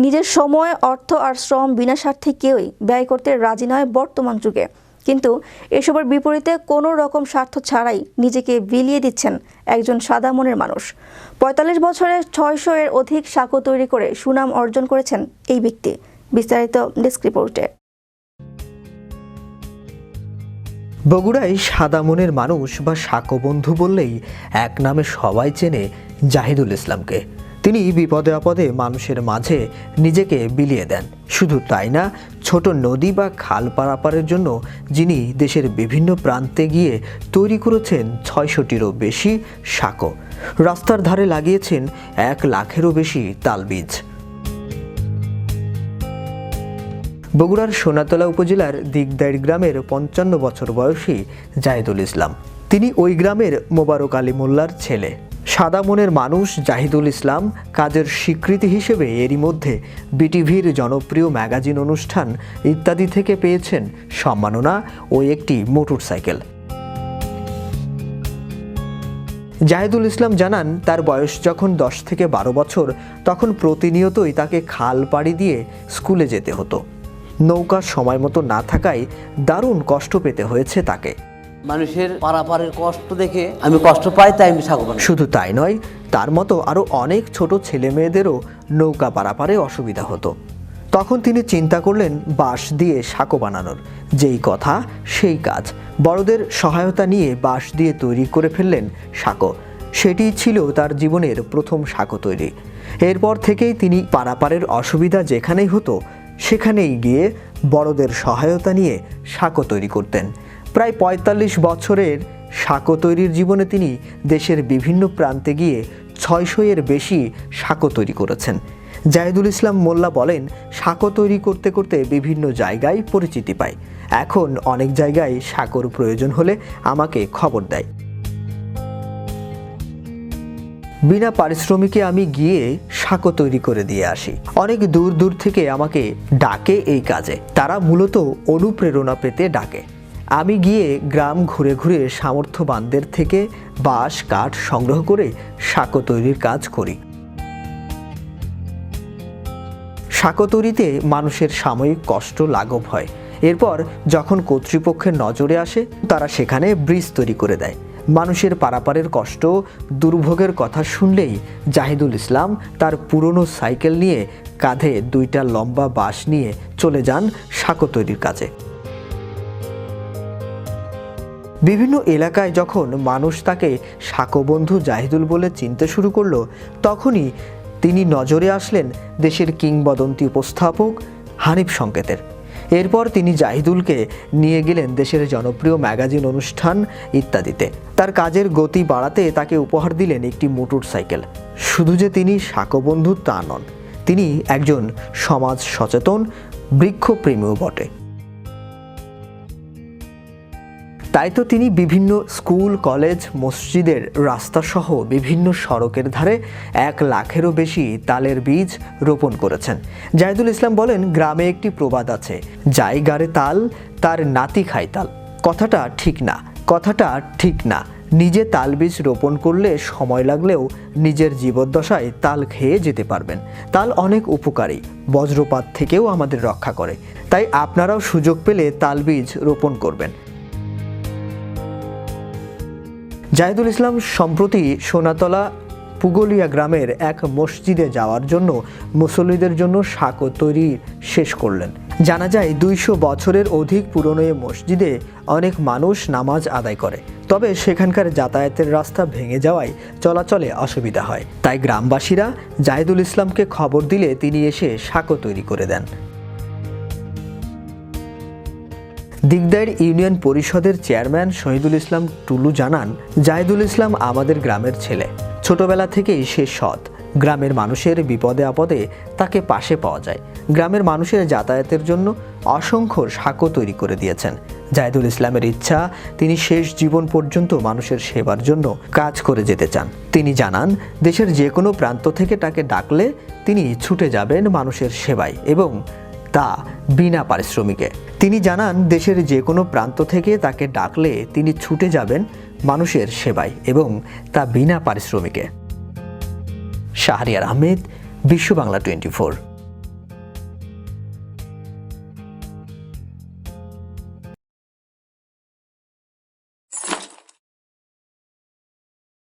নিজের সময়, অর্থ আর শ্রম বিনা স্বার্থে কেউই ব্যয় করতে রাজি নয় বর্তমান যুগে। কিন্তু এসবের বিপরীতে কোনো রকম স্বার্থ ছাড়াই নিজেকে বিলিয়ে দিচ্ছেন একজন সাদা মনের মানুষ। ৪৫ বছরে ৬০০ এর অধিক সাঁকো তৈরি করে সুনাম অর্জন করেছেন এই ব্যক্তি। বিস্তারিত ডেস্ক রিপোর্টে। বগুড়ায় সাদা মনের মানুষ বা সাঁকো বন্ধু বললেই এক নামে সবাই চেনে জাহিদুল ইসলামকে। তিনি বিপদে আপদে মানুষের মাঝে নিজেকে বিলিয়ে দেন। শুধু তাই না, ছোট নদী বা খাল পারাপারের জন্য যিনি দেশের বিভিন্ন প্রান্তে গিয়ে তৈরি করেছেন ৬০০টিরও বেশি সাঁকো। রাস্তার ধারে লাগিয়েছেন ১ লাখেরও বেশি তালবীজ। বগুড়ার সোনাতলা উপজেলার দিগদাইর গ্রামের ৫৫ বছর বয়সী জাহিদুল ইসলাম। তিনি ওই গ্রামের মোবারক আলী মোল্লার ছেলে। সাদা মনের মানুষ জাহিদুল ইসলাম কাজের স্বীকৃতি হিসেবে এরই মধ্যে বিটিভির জনপ্রিয় ম্যাগাজিন অনুষ্ঠান ইত্যাদি থেকে পেয়েছেন সম্মাননা ও একটি মোটরসাইকেল। জাহিদুল ইসলাম জানান, তার বয়স যখন ১০ থেকে ১২ বছর তখন প্রতিনিয়তই তাকে খাল পাড়ি দিয়ে স্কুলে যেতে হতো। নৌকা সময় মতো না থাকায় দারুণ কষ্ট পেতে হয়েছে তাকে। মানুষের পারাপারের কষ্ট দেখে আমি কষ্ট পাই, তাই আমি সাঁকো বানাই। শুধু তাই নয়, তার মতো আরও অনেক ছোট ছেলে মেয়েদেরও নৌকা পারাপারে অসুবিধা হতো। তখন তিনি চিন্তা করলেন বাঁশ দিয়ে সাঁকো বানানোর। যেই কথা সেই কাজ। বড়দের সহায়তা নিয়ে বাঁশ দিয়ে তৈরি করে ফেললেন সাঁকো। সেটিই ছিল তার জীবনের প্রথম সাঁকো তৈরি। এরপর থেকেই তিনি পারাপারের অসুবিধা যেখানেই হতো সেখানেই গিয়ে বড়দের সহায়তা নিয়ে সাঁকো তৈরি করতেন। প্রায় ৪৫ বছরের সাঁকো তৈরির জীবনে তিনি দেশের বিভিন্ন প্রান্তে গিয়ে ৬০০ এর বেশি সাঁকো তৈরি করেছেন। জাহিদুল ইসলাম মোল্লা বলেন, সাঁকো তৈরি করতে করতে বিভিন্ন জায়গায় পরিচিতি পায়। এখন অনেক জায়গায় সাঁকোর প্রয়োজন হলে আমাকে খবর দেয়। বিনা পারিশ্রমিকে আমি গিয়ে সাঁকো তৈরি করে দিয়ে আসি। অনেক দূর দূর থেকে আমাকে ডাকে এই কাজে। তারা মূলত অনুপ্রেরণা পেতে ডাকে। আমি গিয়ে গ্রাম ঘুরে ঘুরে সামর্থ্যবানদের থেকে বাঁশ কাঠ সংগ্রহ করে সাঁকো তৈরির কাজ করি। সাঁকো তৈরিতে মানুষের সাময়িক কষ্ট লাঘব হয়। এরপর যখন কর্তৃপক্ষের নজরে আসে তারা সেখানে ব্রিজ তৈরি করে দেয়। মানুষের পারাপারের কষ্ট দুর্ভোগের কথা শুনলেই জাহিদুল ইসলাম তার পুরনো সাইকেল নিয়ে কাঁধে 2টা লম্বা বাঁশ নিয়ে চলে যান সাঁকো তৈরির কাজে। বিভিন্ন এলাকায় যখন মানুষ তাকে সাঁকো বন্ধু জাহিদুল বলে চিনতে শুরু করলো, তখনই তিনি নজরে আসলেন দেশের কিংবদন্তি উপস্থাপক হানিফ সংকেতের। এরপর তিনি জাহিদুলকে নিয়ে গেলেন দেশের জনপ্রিয় ম্যাগাজিন অনুষ্ঠান ইত্যাদিতে। তার কাজের গতি বাড়াতে তাকে উপহার দিলেন একটি মোটরসাইকেল। শুধু যে তিনি সাঁকো বন্ধু তা নন, তিনি একজন সমাজ সচেতন বৃক্ষপ্রেমীও বটে। তাই তো তিনি বিভিন্ন স্কুল, কলেজ, মসজিদের রাস্তাসহ বিভিন্ন সড়কের ধারে 1 লাখেরও বেশি তালের বীজ রোপণ করেছেন। জাহিদুল ইসলাম বলেন, গ্রামে একটি প্রবাদ আছে, যাই গারে তাল তার নাতি খায় তাল। কথাটা ঠিক না। নিজে তাল বীজ রোপণ করলে সময় লাগলেও নিজের জীবদ্দশায় তাল খেয়ে যেতে পারবেন। তাল অনেক উপকারী, বজ্রপাত থেকেও আমাদের রক্ষা করে। তাই আপনারাও সুযোগ পেলে তাল বীজ রোপণ করবেন। জাহিদুল ইসলাম সম্প্রতি সোনাতলা পুগলিয়া গ্রামের এক মসজিদে যাওয়ার জন্য মুসল্লিদের জন্য সাঁকো তৈরি শেষ করলেন। জানা যায় ২০০ বছরের অধিক পুরনো এই মসজিদে অনেক মানুষ নামাজ আদায় করে। তবে সেখানকার যাতায়াতের রাস্তা ভেঙে যাওয়ায় চলাচলে অসুবিধা হয়। তাই গ্রামবাসীরা জাহিদুল ইসলামকে খবর দিলে তিনি এসে সাঁকো তৈরি করে দেন। দিগদাইর ইউনিয়ন পরিষদের চেয়ারম্যান শহীদুল ইসলাম টুলু জানান, জাহিদুল ইসলাম আমাদের গ্রামের ছেলে। ছোটবেলা থেকেই সে সৎ। গ্রামের মানুষের বিপদে আপদে তাকে পাশে পাওয়া যায়। গ্রামের মানুষের যাতায়াতের জন্য অসংখ্য সাঁকো তৈরি করে দিয়েছেন। জাহিদুল ইসলামের ইচ্ছা, তিনি শেষ জীবন পর্যন্ত মানুষের সেবার জন্য কাজ করে যেতে চান। তিনি জানান, দেশের যে কোনো প্রান্ত থেকে তাকে ডাকলে তিনি ছুটে যাবেন মানুষের সেবায় এবং তা বিনা পারিশ্রমিকে। তিনি জানান, দেশের যে কোনো প্রান্ত থেকে তাকে ডাকলে তিনি ছুটে যাবেন মানুষের সেবায় এবং তা বিনা পারিশ্রমিকে। শাহরিয়ার আহমেদ, বিশ্ব বাংলা 24।